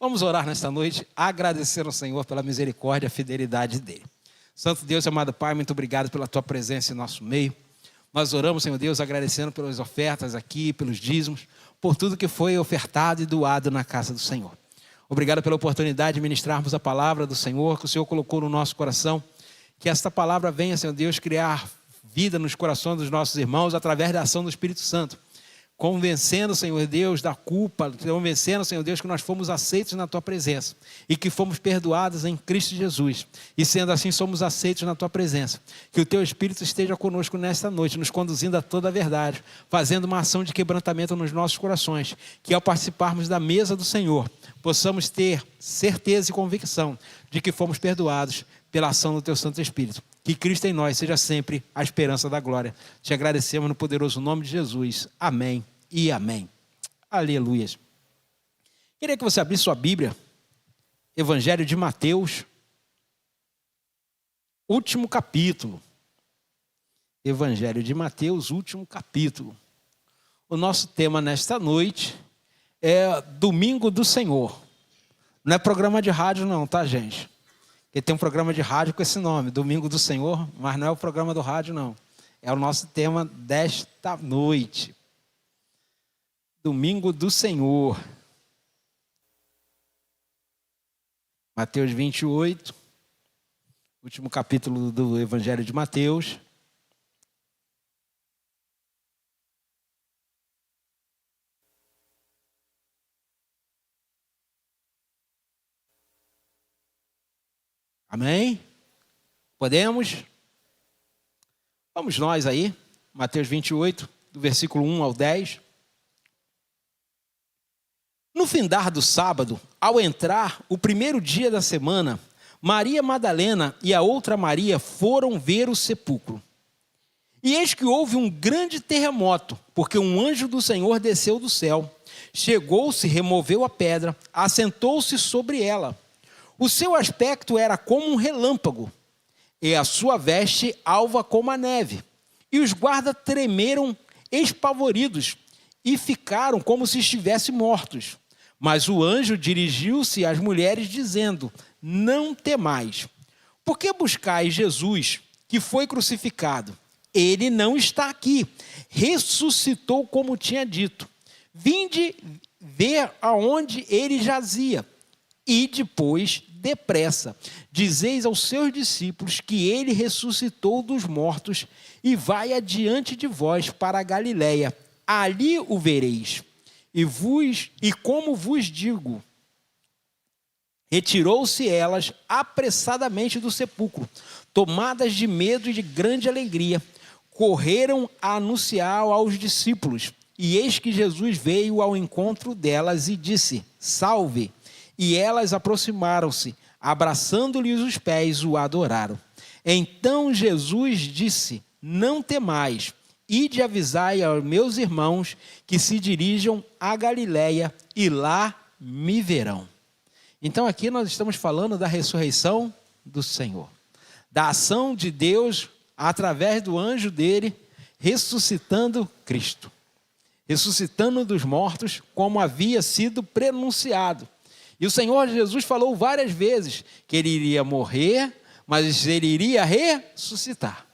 Vamos orar nesta noite, agradecer ao Senhor pela misericórdia e a fidelidade dEle. Santo Deus, amado Pai, muito obrigado pela Tua presença em nosso meio. Nós oramos, Senhor Deus, agradecendo pelas ofertas aqui, pelos dízimos, por tudo que foi ofertado e doado na casa do Senhor. Obrigado pela oportunidade de ministrarmos a palavra do Senhor, que o Senhor colocou no nosso coração. Que esta palavra venha, Senhor Deus, criar vida nos corações dos nossos irmãos através da ação do Espírito Santo. Convencendo, Senhor Deus, da culpa, convencendo, Senhor Deus, que nós fomos aceitos na Tua presença e que fomos perdoados em Cristo Jesus. E sendo assim, somos aceitos na Tua presença. Que o Teu Espírito esteja conosco nesta noite, nos conduzindo a toda a verdade, fazendo uma ação de quebrantamento nos nossos corações. Que ao participarmos da mesa do Senhor, possamos ter certeza e convicção de que fomos perdoados pela ação do Teu Santo Espírito. Que Cristo em nós seja sempre a esperança da glória. Te agradecemos no poderoso nome de Jesus. Amém e amém. Aleluias. Queria que você abrisse sua Bíblia. Evangelho de Mateus. Último capítulo. Evangelho de Mateus, último capítulo. O nosso tema nesta noite é Domingo do Senhor. Não é programa de rádio não, tá, gente? Porque tem um programa de rádio com esse nome, Domingo do Senhor, mas não é o programa do rádio, não. É o nosso tema desta noite. Domingo do Senhor. Mateus 28, último capítulo do Evangelho de Mateus. Amém? Podemos? Vamos nós aí, Mateus 28, do versículo 1 ao 10. No findar do sábado, ao entrar o primeiro dia da semana, Maria Madalena e a outra Maria foram ver o sepulcro. E eis que houve um grande terremoto, porque um anjo do Senhor desceu do céu. Chegou-se, removeu a pedra, assentou-se sobre ela. O seu aspecto era como um relâmpago, e a sua veste alva como a neve. E os guardas tremeram espavoridos, e ficaram como se estivessem mortos. Mas o anjo dirigiu-se às mulheres, dizendo: não temais. Por que buscais Jesus, que foi crucificado? Ele não está aqui, ressuscitou como tinha dito. Vinde ver aonde ele jazia. E depois, depressa, dizeis aos seus discípulos que ele ressuscitou dos mortos e vai adiante de vós para a Galiléia. Ali o vereis. E como vos digo, retirou-se elas apressadamente do sepulcro, tomadas de medo e de grande alegria, correram a anunciar aos discípulos. E eis que Jesus veio ao encontro delas e disse: salve! E elas aproximaram-se, abraçando-lhes os pés, o adoraram. Então Jesus disse: não temais. Ide avisai aos meus irmãos que se dirijam à Galiléia e lá me verão. Então aqui nós estamos falando da ressurreição do Senhor. Da ação de Deus através do anjo dele ressuscitando Cristo. Ressuscitando dos mortos como havia sido prenunciado. E o Senhor Jesus falou várias vezes que ele iria morrer, mas ele iria ressuscitar.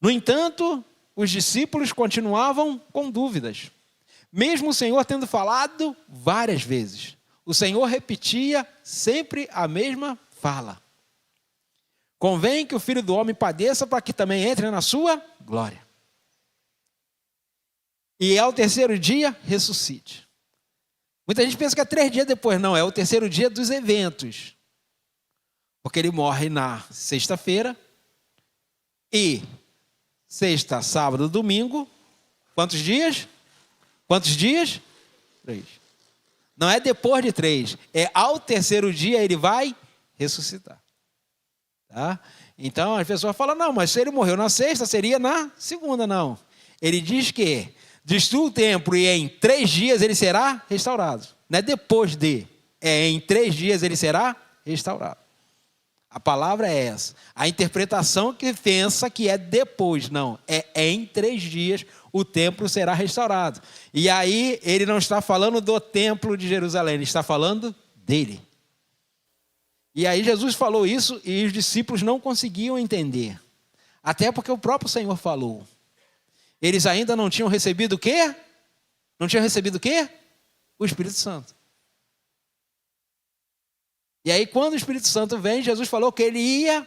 No entanto, os discípulos continuavam com dúvidas. Mesmo o Senhor tendo falado várias vezes, o Senhor repetia sempre a mesma fala. Convém que o Filho do Homem padeça para que também entre na sua glória. E ao terceiro dia, ressuscite. Muita gente pensa que é 3 dias depois. Não, é o terceiro dia dos eventos. Porque ele morre na sexta-feira e sexta, sábado, domingo. Quantos dias? Quantos dias? 3. Não é depois de 3. É ao terceiro dia ele vai ressuscitar. Tá? Então as pessoas falam: não, mas se ele morreu na sexta, seria na segunda. Não. Ele diz que destrua o templo e em 3 dias ele será restaurado. Não é depois de. É em 3 dias ele será restaurado. A palavra é essa. A interpretação que pensa que é depois. Não, é em 3 dias o templo será restaurado. E aí ele não está falando do templo de Jerusalém, ele está falando dele. E aí Jesus falou isso e os discípulos não conseguiam entender. Até porque o próprio Senhor falou. Eles ainda não tinham recebido o quê? Não tinham recebido o quê? O Espírito Santo. E aí, quando o Espírito Santo vem, Jesus falou que ele ia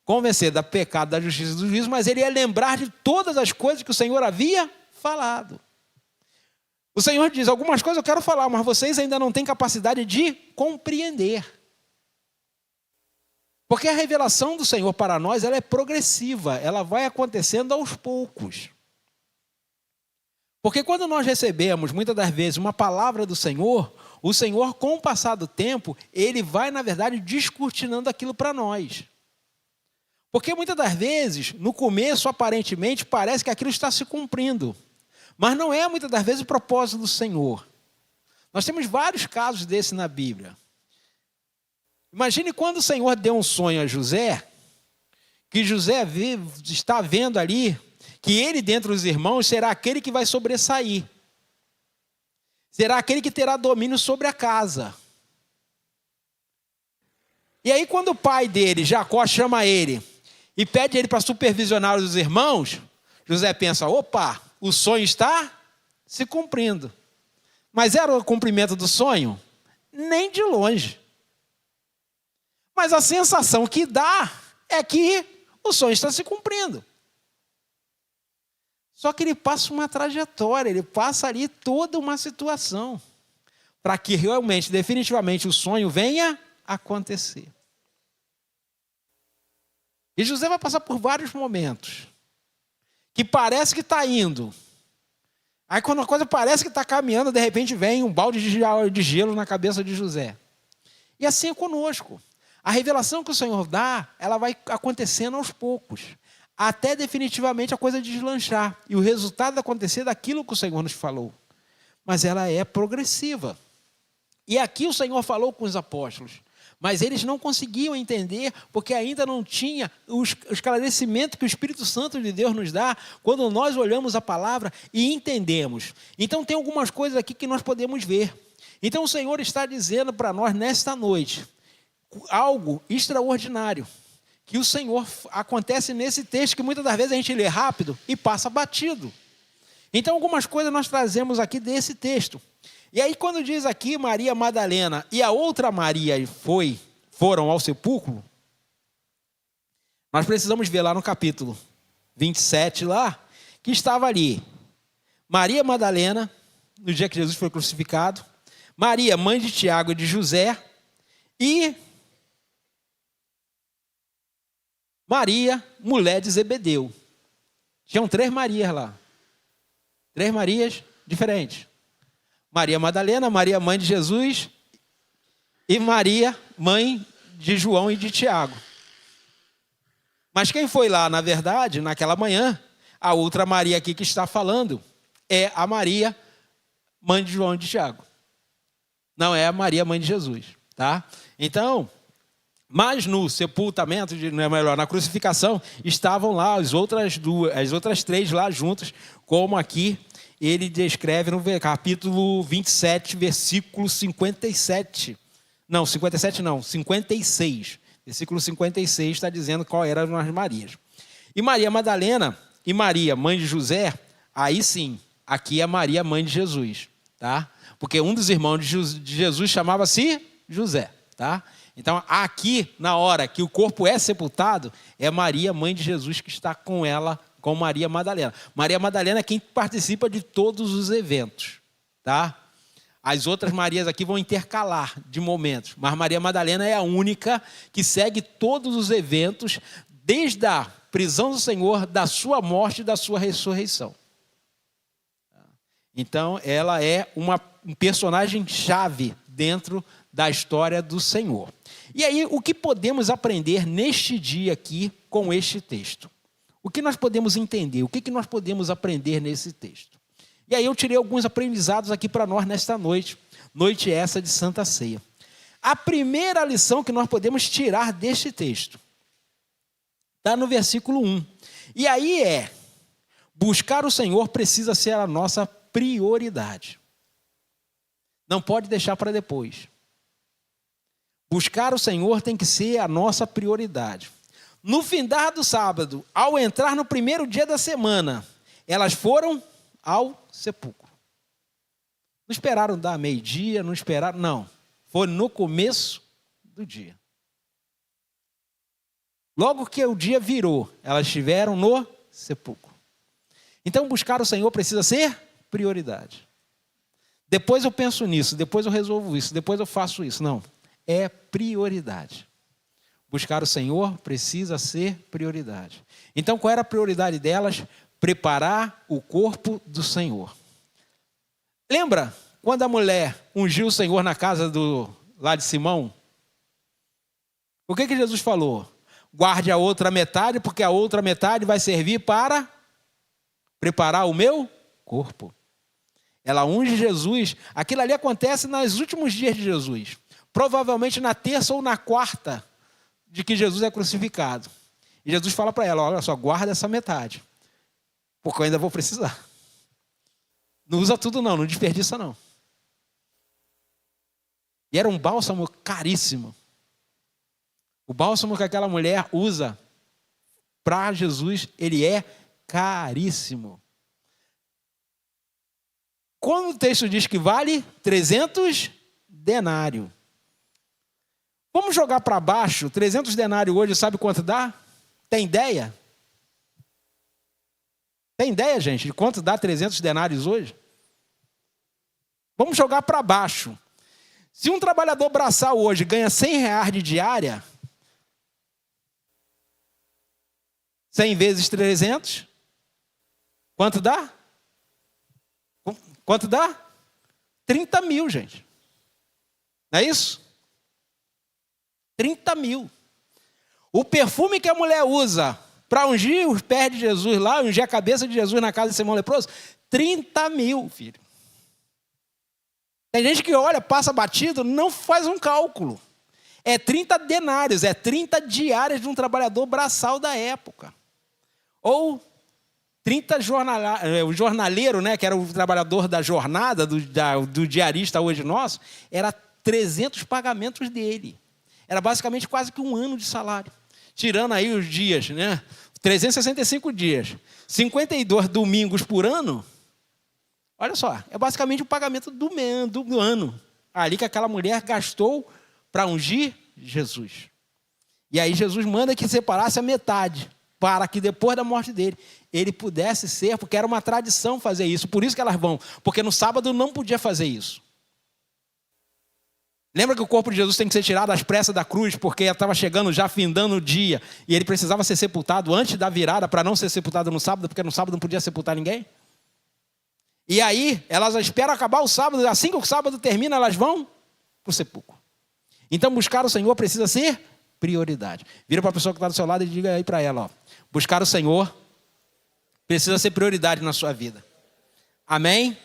convencer do pecado, da justiça e do juízo, mas ele ia lembrar de todas as coisas que o Senhor havia falado. O Senhor diz, algumas coisas eu quero falar, mas vocês ainda não têm capacidade de compreender. Porque a revelação do Senhor para nós, ela é progressiva, ela vai acontecendo aos poucos. Porque quando nós recebemos, muitas das vezes, uma palavra do Senhor, o Senhor, com o passar do tempo, ele vai, na verdade, descortinando aquilo para nós. Porque muitas das vezes, no começo, aparentemente, parece que aquilo está se cumprindo. Mas não é, muitas das vezes, o propósito do Senhor. Nós temos vários casos desse na Bíblia. Imagine quando o Senhor deu um sonho a José, que José está vendo ali, que ele, dentre os irmãos, será aquele que vai sobressair. Será aquele que terá domínio sobre a casa. E aí, quando o pai dele, Jacó, chama ele e pede ele para supervisionar os irmãos, José pensa, opa, o sonho está se cumprindo. Mas era o cumprimento do sonho? Nem de longe. Mas a sensação que dá é que o sonho está se cumprindo. Só que ele passa uma trajetória, ele passa ali toda uma situação para que realmente, definitivamente, o sonho venha a acontecer. E José vai passar por vários momentos que parece que está indo. Aí quando a coisa parece que está caminhando, de repente vem um balde de gelo na cabeça de José. E assim é conosco. A revelação que o Senhor dá, ela vai acontecendo aos poucos. Até definitivamente a coisa deslanchar. E o resultado acontecer daquilo que o Senhor nos falou. Mas ela é progressiva. E aqui o Senhor falou com os apóstolos. Mas eles não conseguiam entender, porque ainda não tinha o esclarecimento que o Espírito Santo de Deus nos dá, quando nós olhamos a palavra e entendemos. Então tem algumas coisas aqui que nós podemos ver. Então o Senhor está dizendo para nós nesta noite, algo extraordinário, que o Senhor acontece nesse texto, que muitas das vezes a gente lê rápido e passa batido. Então algumas coisas nós trazemos aqui desse texto. E aí quando diz aqui Maria Madalena e a outra Maria foram ao sepulcro, nós precisamos ver lá no capítulo 27 lá, que estava ali Maria Madalena, no dia que Jesus foi crucificado, Maria, mãe de Tiago e de José, e Maria, mulher de Zebedeu. Tinham 3 Marias lá. 3 Marias diferentes. Maria Madalena, Maria, mãe de Jesus, e Maria, mãe de João e de Tiago. Mas quem foi lá, na verdade, naquela manhã, a outra Maria aqui que está falando, é a Maria, mãe de João e de Tiago. Não é a Maria, mãe de Jesus, tá? Então, mas no sepultamento, na crucificação, estavam lá as outras 3 lá juntas, como aqui ele descreve no capítulo 27, versículo 57. Não, 57 não, 56. Versículo 56 está dizendo qual eram as Marias. E Maria Madalena e Maria, mãe de José, aí sim, aqui é Maria, mãe de Jesus, tá? Porque um dos irmãos de Jesus chamava-se José, tá? Então, aqui, na hora que o corpo é sepultado, é Maria, mãe de Jesus, que está com ela, com Maria Madalena. Maria Madalena é quem participa de todos os eventos, tá? As outras Marias aqui vão intercalar de momentos, mas Maria Madalena é a única que segue todos os eventos, desde a prisão do Senhor, da sua morte e da sua ressurreição. Então, ela é um personagem chave dentro da história do Senhor. E aí, o que podemos aprender neste dia aqui com este texto? O que nós podemos entender? O que nós podemos aprender nesse texto? E aí eu tirei alguns aprendizados aqui para nós nesta noite. Noite essa de Santa Ceia. A primeira lição que nós podemos tirar deste texto está no versículo 1. E aí buscar o Senhor precisa ser a nossa prioridade. Não pode deixar para depois. Buscar o Senhor tem que ser a nossa prioridade. No findar do sábado, ao entrar no primeiro dia da semana, elas foram ao sepulcro. Não esperaram dar meio-dia, não esperaram, não. Foi no começo do dia. Logo que o dia virou, elas estiveram no sepulcro. Então, buscar o Senhor precisa ser prioridade. Depois eu penso nisso, depois eu resolvo isso, depois eu faço isso. Não, é prioridade. Buscar o Senhor precisa ser prioridade. Então, qual era a prioridade delas? Preparar o corpo do Senhor. Lembra quando a mulher ungiu o Senhor na casa lá de Simão? O que Jesus falou? Guarde a outra metade, porque a outra metade vai servir para preparar o meu corpo. Ela unge Jesus. Aquilo ali acontece nos últimos dias de Jesus. Provavelmente na terça ou na quarta de que Jesus é crucificado. E Jesus fala para ela, olha só, guarda essa metade, porque eu ainda vou precisar. Não usa tudo não desperdiça não. E era um bálsamo caríssimo. O bálsamo que aquela mulher usa para Jesus, ele é caríssimo. Quando o texto diz que vale 300 denários. Vamos jogar para baixo, 300 denários hoje, sabe quanto dá? Tem ideia? Tem ideia, gente, de quanto dá 300 denários hoje? Vamos jogar para baixo. Se um trabalhador braçal hoje ganha R$100 de diária, 100 vezes 300, quanto dá? Quanto dá? 30 mil, gente. Não é isso? 30 mil. O perfume que a mulher usa para ungir os pés de Jesus lá, ungir a cabeça de Jesus na casa de Simão leproso, 30 mil, filho. Tem gente que olha, passa batido, não faz um cálculo. É 30 denários, é 30 diárias de um trabalhador braçal da época. Ou 30 o jornaleiro, né, que era o trabalhador da jornada, do diarista hoje nosso, era 300 pagamentos dele. Era basicamente quase que um ano de salário. Tirando aí os dias, né? 365 dias. 52 domingos por ano. Olha só, é basicamente o pagamento do ano. Ali que aquela mulher gastou para ungir Jesus. E aí Jesus manda que separasse a metade, para que depois da morte dele, ele pudesse ser, porque era uma tradição fazer isso. Por isso que elas vão, porque no sábado não podia fazer isso. Lembra que o corpo de Jesus tem que ser tirado às pressas da cruz, porque estava chegando já findando o dia, e ele precisava ser sepultado antes da virada, para não ser sepultado no sábado, porque no sábado não podia sepultar ninguém? E aí, elas esperam acabar o sábado, assim que o sábado termina, elas vão para o sepulcro. Então, buscar o Senhor precisa ser prioridade. Vira para a pessoa que está do seu lado e diga aí para ela, ó, buscar o Senhor precisa ser prioridade na sua vida. Amém?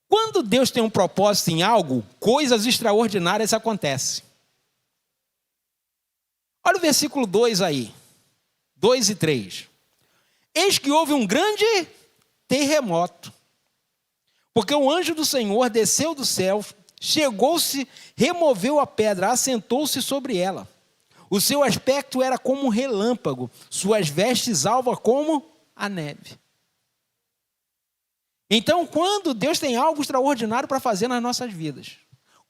Quando Deus tem um propósito em algo, coisas extraordinárias acontecem. Olha o versículo 2 aí. 2 e 3. Eis que houve um grande terremoto, porque o anjo do Senhor desceu do céu, chegou-se, removeu a pedra, assentou-se sobre ela. O seu aspecto era como um relâmpago, suas vestes alvas como a neve. Então, quando Deus tem algo extraordinário para fazer nas nossas vidas,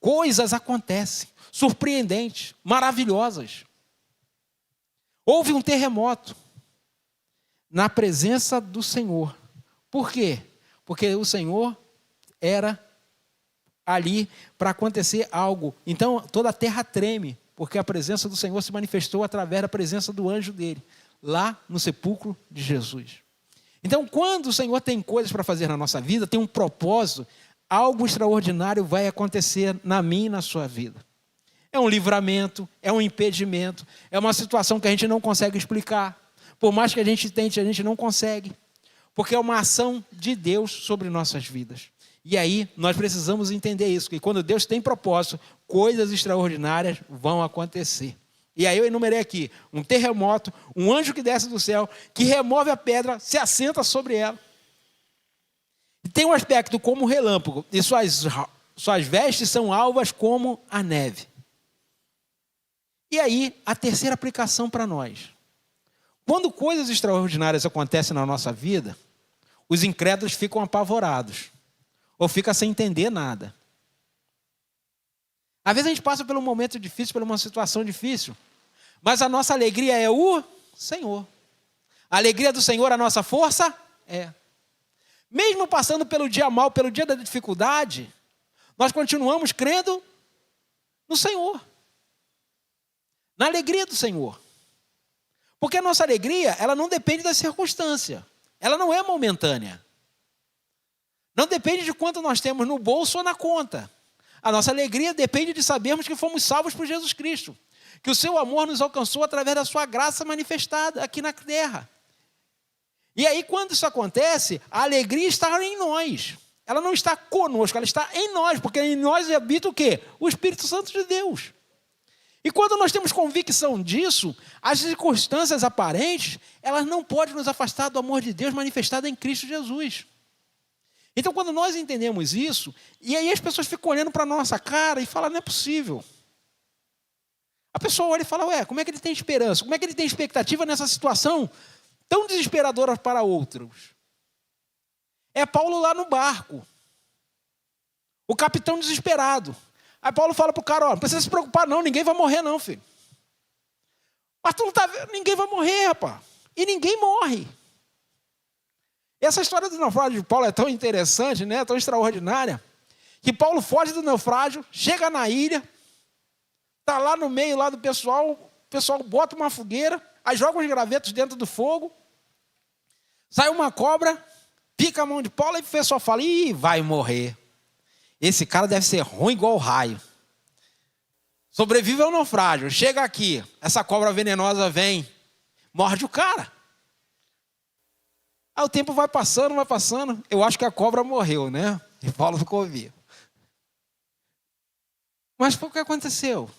coisas acontecem, surpreendentes, maravilhosas. Houve um terremoto na presença do Senhor. Por quê? Porque o Senhor era ali para acontecer algo. Então, toda a terra treme, porque a presença do Senhor se manifestou através da presença do anjo dele, lá no sepulcro de Jesus. Então, quando o Senhor tem coisas para fazer na nossa vida, tem um propósito, algo extraordinário vai acontecer na minha e na sua vida. É um livramento, é um impedimento, é uma situação que a gente não consegue explicar. Por mais que a gente tente, a gente não consegue. Porque é uma ação de Deus sobre nossas vidas. E aí nós precisamos entender isso, que quando Deus tem propósito, coisas extraordinárias vão acontecer. E aí eu enumerei aqui um terremoto, um anjo que desce do céu, que remove a pedra, se assenta sobre ela. E tem um aspecto como relâmpago, e suas vestes são alvas como a neve. E aí a terceira aplicação para nós. Quando coisas extraordinárias acontecem na nossa vida, os incrédulos ficam apavorados, ou ficam sem entender nada. Às vezes a gente passa por um momento difícil, por uma situação difícil, mas a nossa alegria é o Senhor. A alegria do Senhor, a nossa força é. Mesmo passando pelo dia mal, pelo dia da dificuldade, nós continuamos crendo no Senhor. Na alegria do Senhor. Porque a nossa alegria, ela não depende da circunstância. Ela não é momentânea. Não depende de quanto nós temos no bolso ou na conta. A nossa alegria depende de sabermos que fomos salvos por Jesus Cristo. Que o seu amor nos alcançou através da sua graça manifestada aqui na terra. E aí, quando isso acontece, a alegria está em nós. Ela não está conosco, ela está em nós. Porque em nós habita o quê? O Espírito Santo de Deus. E quando nós temos convicção disso, as circunstâncias aparentes, elas não podem nos afastar do amor de Deus manifestado em Cristo Jesus. Então, quando nós entendemos isso, e aí as pessoas ficam olhando para a nossa cara e falam, não é possível. A pessoa olha e fala, ué, como é que ele tem esperança? Como é que ele tem expectativa nessa situação tão desesperadora para outros? É Paulo lá no barco. O capitão desesperado. Aí Paulo fala para o cara, ó, não precisa se preocupar não, ninguém vai morrer não, filho. Mas tu não tá vendo, ninguém vai morrer, rapaz. E ninguém morre. Essa história do naufrágio de Paulo é tão interessante, né? Tão extraordinária, que Paulo foge do naufrágio, chega na ilha, está lá no meio lá do pessoal, o pessoal bota uma fogueira, aí joga os gravetos dentro do fogo, sai uma cobra, pica a mão de Paulo e o pessoal fala, ih, vai morrer. Esse cara deve ser ruim igual o raio. Sobrevive ao naufrágio, chega aqui, essa cobra venenosa vem, morde o cara. Aí o tempo vai passando, eu acho que a cobra morreu, né? E Paulo ficou vivo. Mas o que aconteceu?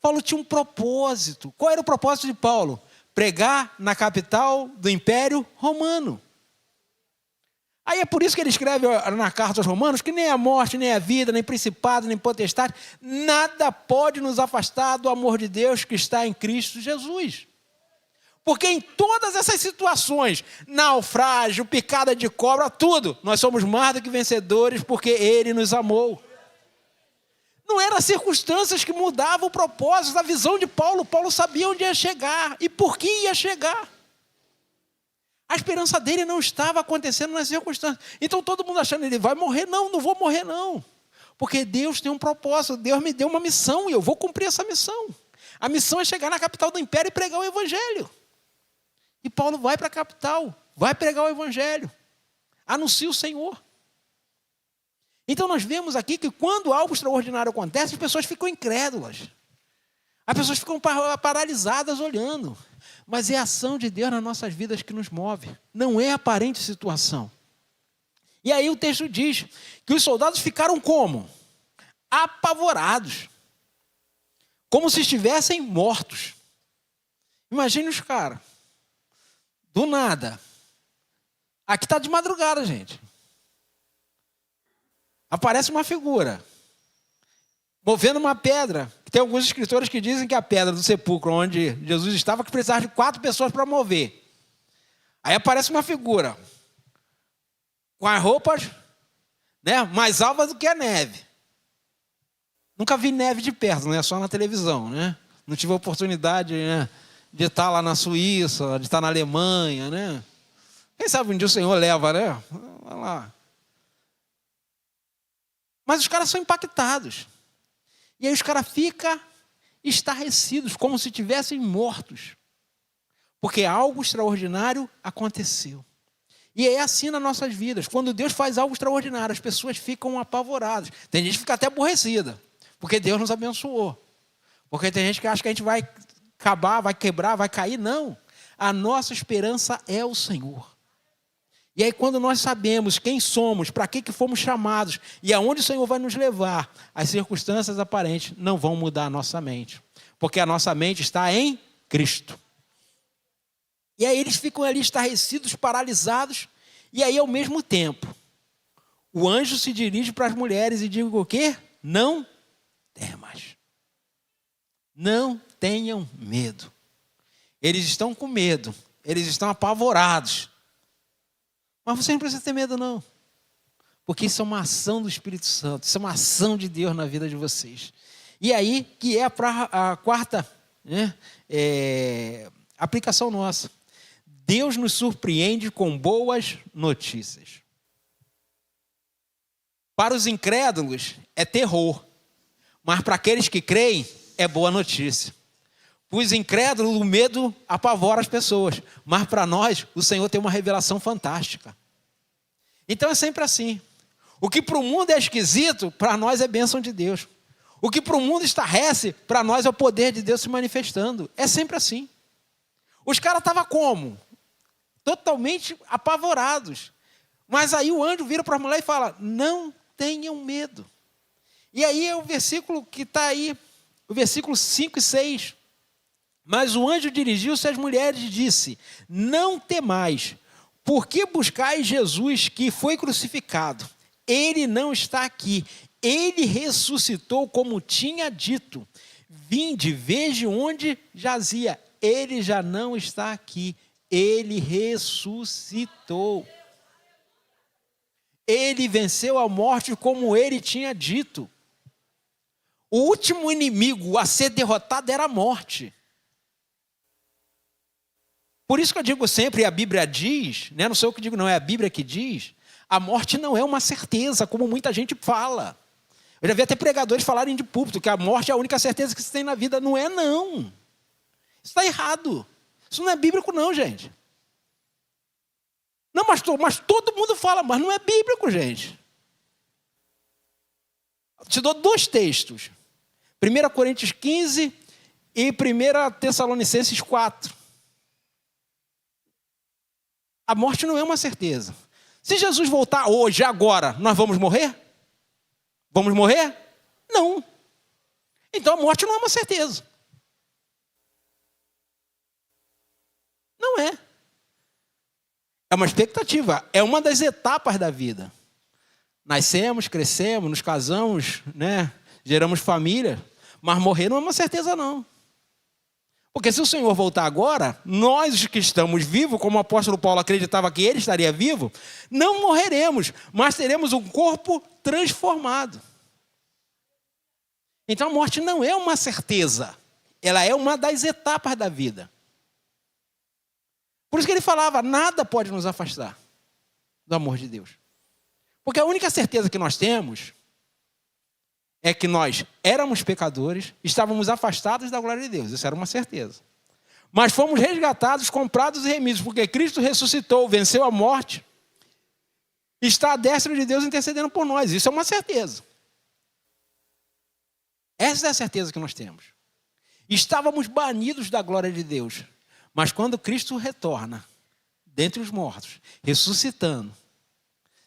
Paulo tinha um propósito. Qual era o propósito de Paulo? Pregar na capital do Império Romano. Aí é por isso que ele escreve na carta aos Romanos que nem a morte, nem a vida, nem principado, nem potestade, nada pode nos afastar do amor de Deus que está em Cristo Jesus. Porque em todas essas situações, naufrágio, picada de cobra, tudo, nós somos mais do que vencedores porque Ele nos amou. Não eram as circunstâncias que mudavam o propósito da visão de Paulo. Paulo sabia onde ia chegar e por que ia chegar. A esperança dele não estava acontecendo nas circunstâncias. Então todo mundo achando, ele vai morrer. Não, não vou morrer não. Porque Deus tem um propósito, Deus me deu uma missão e eu vou cumprir essa missão. A missão é chegar na capital do império e pregar o evangelho. E Paulo vai para a capital, vai pregar o evangelho, anuncia o Senhor. Então nós vemos aqui que quando algo extraordinário acontece, as pessoas ficam incrédulas. As pessoas ficam paralisadas olhando. Mas é a ação de Deus nas nossas vidas que nos move. Não é a aparente situação. E aí o texto diz que os soldados ficaram como? Apavorados. Como se estivessem mortos. Imagine os caras. Do nada. Aqui está de madrugada, gente. Aparece uma figura. Movendo uma pedra. Tem alguns escritores que dizem que a pedra do sepulcro onde Jesus estava, que precisava de 4 pessoas para mover. Aí aparece uma figura. Com as roupas, né, mais alvas do que a neve. Nunca vi neve de perto, né? Só na televisão, né? Não tive a oportunidade, né, de estar lá na Suíça, de estar na Alemanha, né? Quem sabe um dia o Senhor leva, né? Vai lá. Mas os caras são impactados. E aí os caras ficam estarrecidos, como se estivessem mortos. Porque algo extraordinário aconteceu. E é assim nas nossas vidas. Quando Deus faz algo extraordinário, as pessoas ficam apavoradas. Tem gente que fica até aborrecida, porque Deus nos abençoou. Porque tem gente que acha que a gente vai acabar, vai quebrar, vai cair. Não. A nossa esperança é o Senhor. E aí, quando nós sabemos quem somos, para que fomos chamados e aonde o Senhor vai nos levar, as circunstâncias aparentes não vão mudar a nossa mente, porque a nossa mente está em Cristo. E aí eles ficam ali estarrecidos, paralisados, e aí, ao mesmo tempo, o anjo se dirige para as mulheres e diz o quê? Não temas. Não tenham medo. Eles estão com medo, eles estão apavorados. Mas você não precisa ter medo, não. Porque isso é uma ação do Espírito Santo, isso é uma ação de Deus na vida de vocês. E aí, que é a quarta, né, aplicação nossa. Deus nos surpreende com boas notícias. Para os incrédulos, é terror. Mas para aqueles que creem, é boa notícia. Para os incrédulos, o medo apavora as pessoas. Mas para nós, o Senhor tem uma revelação fantástica. Então é sempre assim. O que para o mundo é esquisito, para nós é bênção de Deus. O que para o mundo estarrece, para nós é o poder de Deus se manifestando. É sempre assim. Os caras estavam como? Totalmente apavorados. Mas aí o anjo vira para a mulher e fala, não tenham medo. E aí é o versículo que está aí, o versículo 5 e 6. Mas o anjo dirigiu-se às mulheres e disse, não temais, por que buscais Jesus que foi crucificado? Ele não está aqui, ele ressuscitou como tinha dito. Vinde, veja onde jazia, ele já não está aqui, ele ressuscitou. Ele venceu a morte como ele tinha dito. O último inimigo a ser derrotado era a morte. Por isso que eu digo sempre, e a Bíblia diz, né, não sou eu que digo não, é a Bíblia que diz, a morte não é uma certeza, como muita gente fala. Eu já vi até pregadores falarem de púlpito, que a morte é a única certeza que se tem na vida. Não é, não. Isso está errado. Isso não é bíblico, não, gente. Não, pastor, mas todo mundo fala, mas não é bíblico, gente. Eu te dou 2 textos. 1 Coríntios 15 e 1 Tessalonicenses 4. A morte não é uma certeza. Se Jesus voltar hoje, agora, nós vamos morrer? Vamos morrer? Não. Então a morte não é uma certeza. Não é. É uma expectativa, é uma das etapas da vida. Nascemos, crescemos, nos casamos, né? Geramos família, mas morrer não é uma certeza, não. Porque se o Senhor voltar agora, nós que estamos vivos, como o apóstolo Paulo acreditava que ele estaria vivo, não morreremos, mas teremos um corpo transformado. Então a morte não é uma certeza, ela é uma das etapas da vida. Por isso que ele falava, nada pode nos afastar do amor de Deus. Porque a única certeza que nós temos é que nós éramos pecadores, estávamos afastados da glória de Deus. Isso era uma certeza. Mas fomos resgatados, comprados e remidos, porque Cristo ressuscitou, venceu a morte, está à destra de Deus intercedendo por nós. Isso é uma certeza. Essa é a certeza que nós temos. Estávamos banidos da glória de Deus. Mas quando Cristo retorna, dentre os mortos, ressuscitando,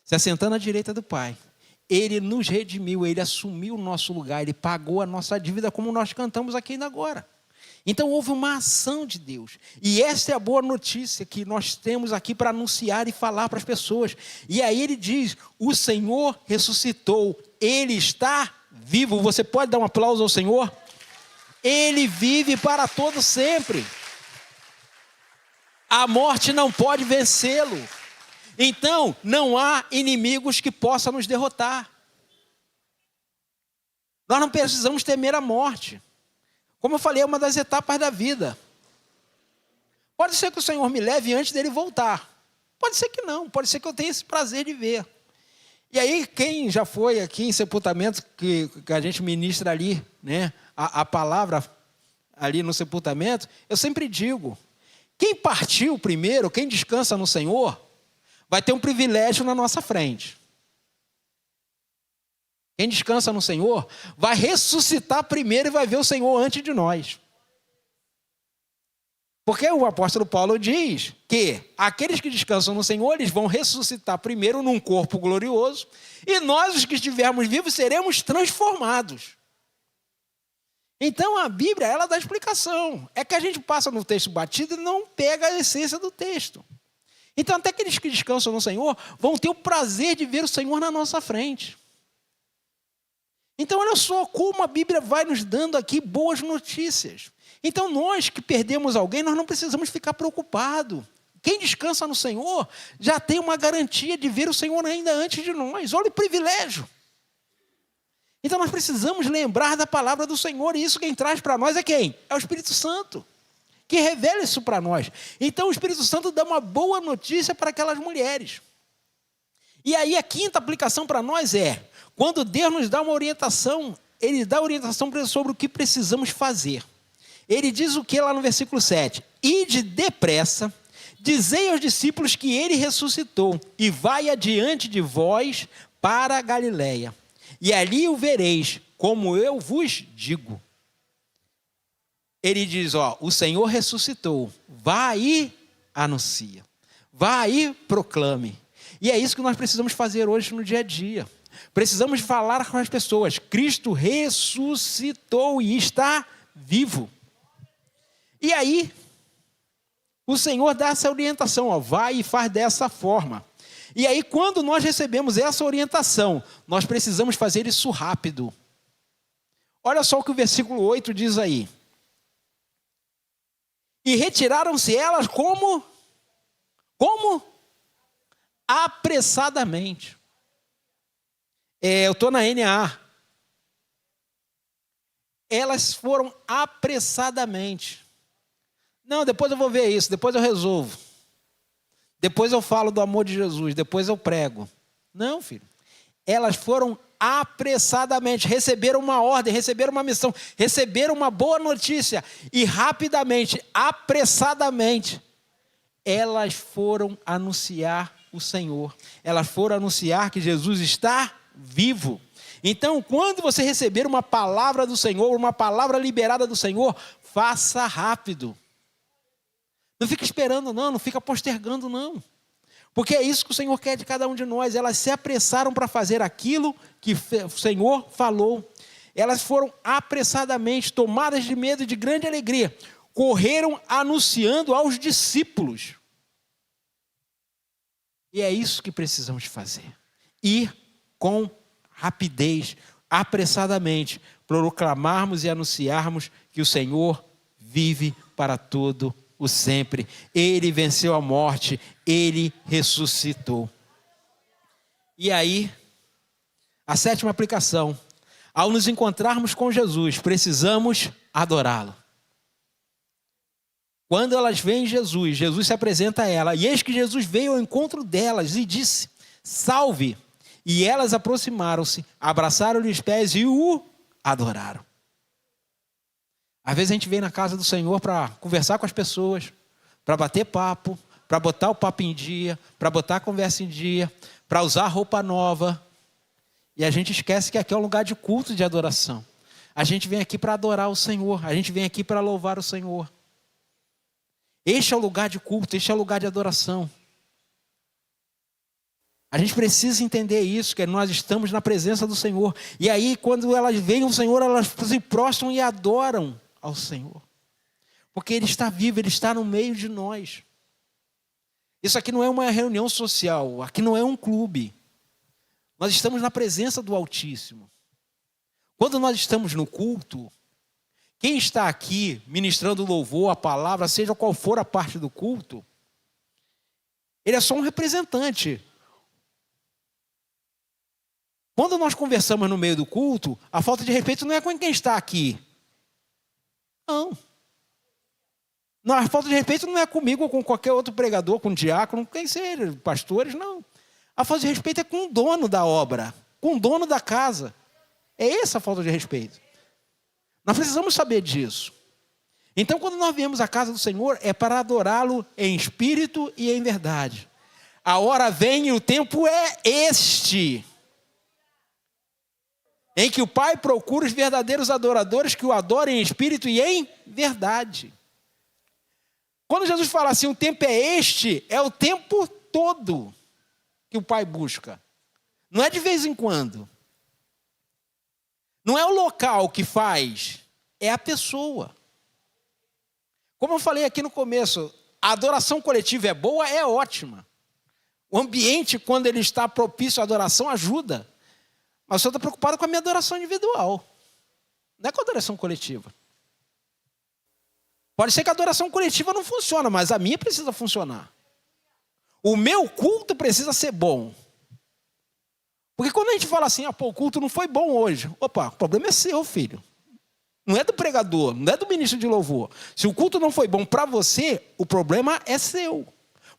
se assentando à direita do Pai, Ele nos redimiu, Ele assumiu o nosso lugar, Ele pagou a nossa dívida, como nós cantamos aqui ainda agora. Então houve uma ação de Deus. E essa é a boa notícia que nós temos aqui para anunciar e falar para as pessoas. E aí ele diz, o Senhor ressuscitou, Ele está vivo. Você pode dar um aplauso ao Senhor? Ele vive para todo sempre. A morte não pode vencê-lo. Então, não há inimigos que possam nos derrotar. Nós não precisamos temer a morte. Como eu falei, é uma das etapas da vida. Pode ser que o Senhor me leve antes dele voltar. Pode ser que não. Pode ser que eu tenha esse prazer de ver. E aí, quem já foi aqui em sepultamento, que a gente ministra ali, né, a palavra ali no sepultamento, eu sempre digo, quem partiu primeiro, quem descansa no Senhor, vai ter um privilégio na nossa frente. Quem descansa no Senhor vai ressuscitar primeiro e vai ver o Senhor antes de nós. Porque o apóstolo Paulo diz que aqueles que descansam no Senhor, eles vão ressuscitar primeiro num corpo glorioso, e nós, os que estivermos vivos, seremos transformados. Então a Bíblia, ela dá explicação. É que a gente passa no texto batido e não pega a essência do texto. Então até aqueles que descansam no Senhor vão ter o prazer de ver o Senhor na nossa frente. Então olha só como a Bíblia vai nos dando aqui boas notícias. Então nós que perdemos alguém, nós não precisamos ficar preocupados. Quem descansa no Senhor já tem uma garantia de ver o Senhor ainda antes de nós. Olha o privilégio. Então nós precisamos lembrar da palavra do Senhor, e isso quem traz para nós é quem? É o Espírito Santo, que revela isso para nós. Então o Espírito Santo dá uma boa notícia para aquelas mulheres. E aí a quinta aplicação para nós é, quando Deus nos dá uma orientação, Ele dá orientação sobre o que precisamos fazer. Ele diz o que lá no versículo 7? Ide depressa, dizei aos discípulos que Ele ressuscitou, e vai adiante de vós para a Galileia. E ali o vereis, como eu vos digo. Ele diz, o Senhor ressuscitou. Vá e anuncia. Vá e proclame. E é isso que nós precisamos fazer hoje no dia a dia. Precisamos falar com as pessoas. Cristo ressuscitou e está vivo. E aí, o Senhor dá essa orientação, vai e faz dessa forma. E aí, quando nós recebemos essa orientação, nós precisamos fazer isso rápido. Olha só o que o versículo 8 diz aí. E retiraram-se elas como? Apressadamente. Eu estou na NA. Elas foram apressadamente. Não, depois eu vou ver isso, depois eu resolvo. Depois eu falo do amor de Jesus, depois eu prego. Não, filho. Elas foram apressadamente, receberam uma ordem, receberam uma missão, receberam uma boa notícia. E rapidamente, apressadamente, elas foram anunciar o Senhor. Elas foram anunciar que Jesus está vivo. Então, quando você receber uma palavra do Senhor, uma palavra liberada do Senhor, faça rápido. Não fica esperando não fica postergando não. Porque é isso que o Senhor quer de cada um de nós. Elas se apressaram para fazer aquilo que o Senhor falou. Elas foram apressadamente, tomadas de medo e de grande alegria. Correram anunciando aos discípulos. E é isso que precisamos fazer. Ir com rapidez, apressadamente, proclamarmos e anunciarmos que o Senhor vive para todo o sempre. Ele venceu a morte, Ele ressuscitou. E aí, a sétima aplicação. Ao nos encontrarmos com Jesus, precisamos adorá-lo. Quando elas veem Jesus, Jesus se apresenta a ela, e eis que Jesus veio ao encontro delas e disse, salve. E elas aproximaram-se, abraçaram-lhe os pés e o adoraram. Às vezes a gente vem na casa do Senhor para conversar com as pessoas, para bater papo, para botar o papo em dia, para botar a conversa em dia, para usar roupa nova. E a gente esquece que aqui é um lugar de culto, de adoração. A gente vem aqui para adorar o Senhor, a gente vem aqui para louvar o Senhor. Este é o lugar de culto, este é o lugar de adoração. A gente precisa entender isso, que nós estamos na presença do Senhor. E aí, quando elas veem o Senhor, elas se prostram e adoram ao Senhor. Porque Ele está vivo, Ele está no meio de nós. Isso aqui não é uma reunião social, aqui não é um clube. Nós estamos na presença do Altíssimo. Quando nós estamos no culto, quem está aqui ministrando louvor, a palavra, seja qual for a parte do culto, ele é só um representante. Quando nós conversamos no meio do culto, a falta de respeito não é com quem está aqui. Não, a falta de respeito não é comigo ou com qualquer outro pregador, com diácono, quem seja, pastores, não. A falta de respeito é com o dono da obra, com o dono da casa. É essa a falta de respeito. Nós precisamos saber disso. Então, quando nós viemos à casa do Senhor, é para adorá-lo em espírito e em verdade. A hora vem e o tempo é este, em que o Pai procura os verdadeiros adoradores que o adorem em espírito e em verdade. Quando Jesus fala assim, o tempo é este, é o tempo todo que o Pai busca. Não é de vez em quando. Não é o local que faz, é a pessoa. Como eu falei aqui no começo, a adoração coletiva é boa, é ótima. O ambiente, quando ele está propício à adoração, ajuda. Mas eu estou preocupado com a minha adoração individual. Não é com a adoração coletiva. Pode ser que a adoração coletiva não funcione, mas a minha precisa funcionar. O meu culto precisa ser bom. Porque quando a gente fala assim, o culto não foi bom hoje. Opa, o problema é seu, filho. Não é do pregador, não é do ministro de louvor. Se o culto não foi bom para você, o problema é seu.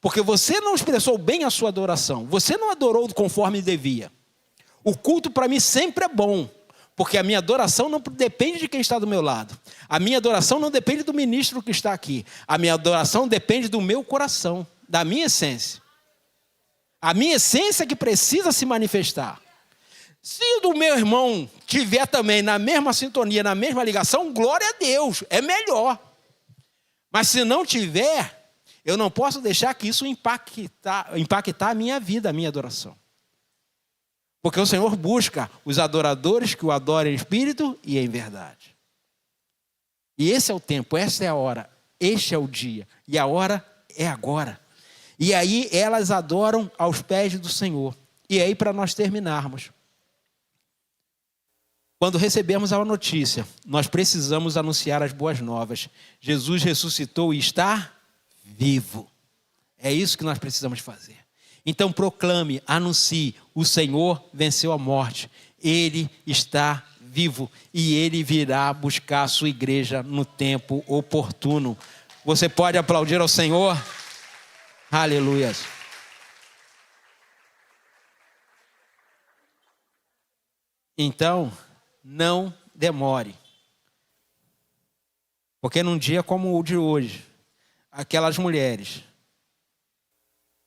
Porque você não expressou bem a sua adoração. Você não adorou conforme devia. O culto para mim sempre é bom. Porque a minha adoração não depende de quem está do meu lado. A minha adoração não depende do ministro que está aqui. A minha adoração depende do meu coração, da minha essência. A minha essência que precisa se manifestar. Se o do meu irmão tiver também na mesma sintonia, na mesma ligação, glória a Deus, é melhor. Mas se não tiver, eu não posso deixar que isso impactar a minha vida, a minha adoração. Porque o Senhor busca os adoradores que o adorem em espírito e em verdade. E esse é o tempo, essa é a hora, este é o dia. E a hora é agora. E aí elas adoram aos pés do Senhor. E aí, para nós terminarmos, quando recebemos a notícia, nós precisamos anunciar as boas novas. Jesus ressuscitou e está vivo. É isso que nós precisamos fazer. Então proclame, anuncie, o Senhor venceu a morte. Ele está vivo e Ele virá buscar a sua igreja no tempo oportuno. Você pode aplaudir ao Senhor? Aleluia. Então, não demore. Porque num dia como o de hoje, aquelas mulheres,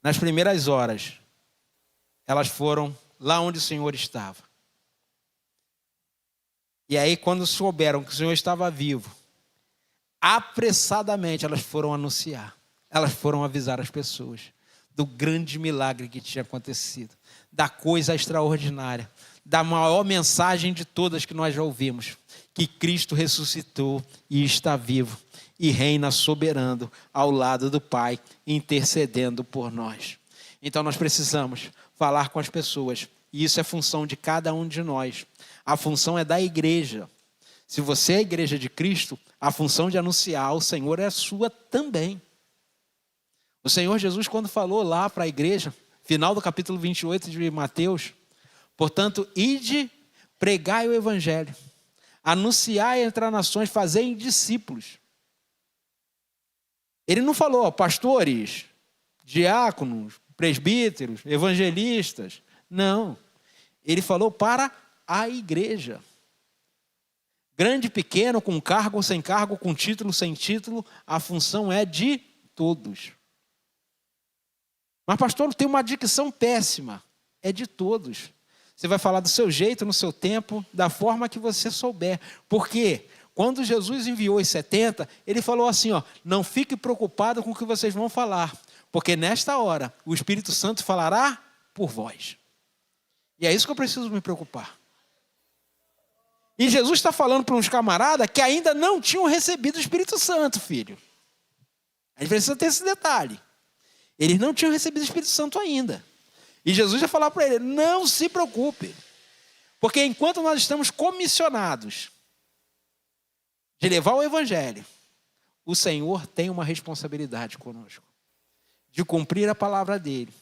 nas primeiras horas, elas foram lá onde o Senhor estava. E aí, quando souberam que o Senhor estava vivo, apressadamente elas foram anunciar. Elas foram avisar as pessoas do grande milagre que tinha acontecido, da coisa extraordinária, da maior mensagem de todas que nós já ouvimos, que Cristo ressuscitou e está vivo e reina soberano ao lado do Pai, intercedendo por nós. Então nós precisamos falar com as pessoas, e isso é função de cada um de nós. A função é da igreja. Se você é a igreja de Cristo, a função de anunciar ao Senhor é sua também. O Senhor Jesus, quando falou lá para a igreja, final do capítulo 28 de Mateus, portanto, ide, pregai o evangelho, anunciai entre as nações, fazei discípulos. Ele não falou, pastores, diáconos, presbíteros, evangelistas. Não. Ele falou para a igreja. Grande, pequeno, com cargo, sem cargo, com título, sem título, a função é de todos. Mas pastor, tem uma dicção péssima. É de todos. Você vai falar do seu jeito, no seu tempo, da forma que você souber. Por quê? Quando Jesus enviou os 70, ele falou assim, não fique preocupado com o que vocês vão falar, porque nesta hora o Espírito Santo falará por vós. E é isso que eu preciso me preocupar. E Jesus está falando para uns camaradas que ainda não tinham recebido o Espírito Santo, filho. A gente precisa ter esse detalhe. Eles não tinham recebido o Espírito Santo ainda. E Jesus vai falar para ele, não se preocupe, porque enquanto nós estamos comissionados de levar o evangelho, o Senhor tem uma responsabilidade conosco, de cumprir a palavra dele.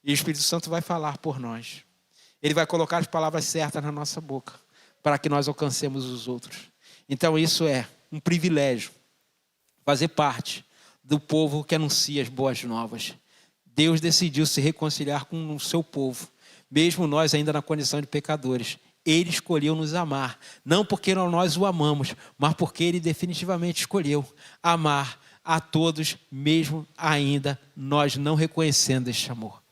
E o Espírito Santo vai falar por nós. Ele vai colocar as palavras certas na nossa boca, para que nós alcancemos os outros. Então isso é um privilégio, fazer parte do povo que anuncia as boas novas. Deus decidiu se reconciliar com o seu povo, mesmo nós ainda na condição de pecadores. Ele escolheu nos amar, não porque nós o amamos, mas porque ele definitivamente escolheu amar a todos, mesmo ainda nós não reconhecendo este amor.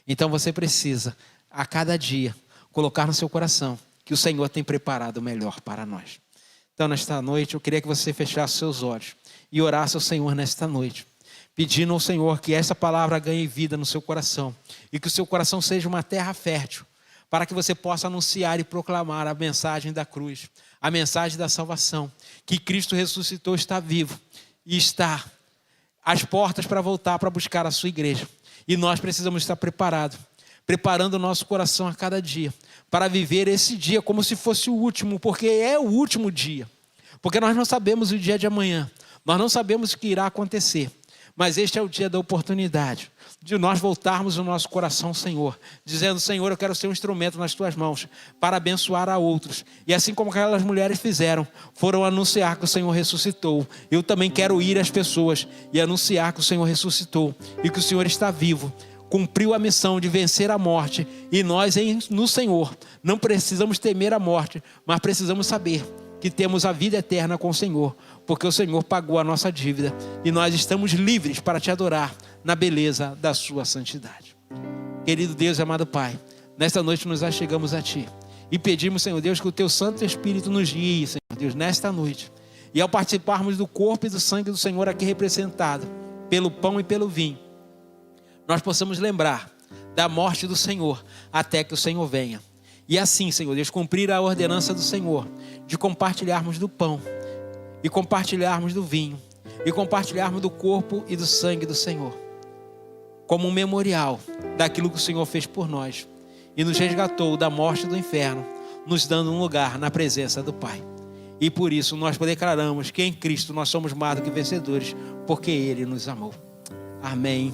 Então você precisa, a cada dia, colocar no seu coração que o Senhor tem preparado o melhor para nós. Então, nesta noite, eu queria que você fechasse seus olhos e orasse ao Senhor nesta noite. pedindo ao Senhor que essa palavra ganhe vida no seu coração e que o seu coração seja uma terra fértil, para que você possa anunciar e proclamar a mensagem da cruz, a mensagem da salvação, que Cristo ressuscitou, está vivo e está às portas para voltar para buscar a sua igreja. E nós precisamos estar preparados, preparando o nosso coração a cada dia, para viver esse dia como se fosse o último, porque é o último dia. Porque nós não sabemos o dia de amanhã, nós não sabemos o que irá acontecer. Mas este é o dia da oportunidade de nós voltarmos o nosso coração ao Senhor, dizendo: Senhor, eu quero ser um instrumento nas tuas mãos para abençoar a outros. E assim como aquelas mulheres fizeram, foram anunciar que o Senhor ressuscitou. Eu também quero ir às pessoas e anunciar que o Senhor ressuscitou e que o Senhor está vivo, cumpriu a missão de vencer a morte. E nós no Senhor não precisamos temer a morte, mas precisamos saber que temos a vida eterna com o Senhor, porque o Senhor pagou a nossa dívida e nós estamos livres para te adorar na beleza da sua santidade. Querido Deus e amado Pai, nesta noite nos achegamos a Ti e pedimos, Senhor Deus, que o Teu Santo Espírito nos guie, Senhor Deus, nesta noite. E ao participarmos do corpo e do sangue do Senhor aqui representado, pelo pão e pelo vinho, nós possamos lembrar da morte do Senhor até que o Senhor venha. E assim, Senhor Deus, cumprir a ordenança do Senhor de compartilharmos do pão e compartilharmos do vinho e compartilharmos do corpo e do sangue do Senhor, como um memorial daquilo que o Senhor fez por nós e nos resgatou da morte do inferno, nos dando um lugar na presença do Pai. E por isso nós declaramos que em Cristo nós somos mais do que vencedores, porque Ele nos amou. Amém.